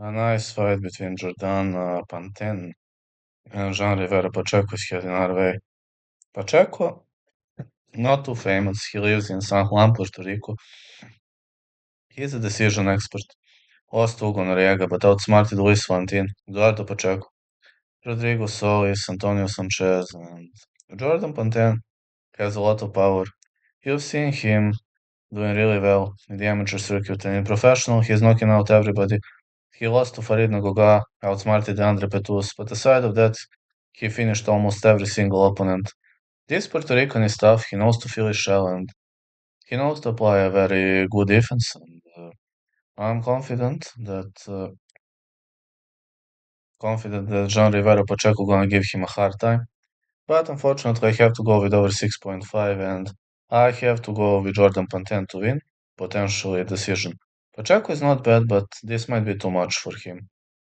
A nice fight between Jordan Panten and Jean Rivera Pacheco is heading our way. Pacheco, not too famous, he lives in San Juan, Puerto Rico. He's a decision expert. Lost to Hugo Noriega, but outsmarted Luis Valentin, Eduardo Pacheco, Rodrigo Solis, Antonio Sanchez, and Jordan Panten has a lot of power. You've seen him doing really well in the amateur circuit, and in professional, he's knocking out everybody. He lost to Farid Nagoga, outsmarted Andre Petus, but aside of that, he finished almost every single opponent. This Puerto Rican is tough, he knows to fill his shell, and he knows to apply a very good defense. And I'm confident that Jean Rivera Pacheco gonna give him a hard time. But unfortunately, I have to go with over 6.5, and I have to go with Jordan Panten to win, potentially a decision. Pacheco is not bad, but this might be too much for him.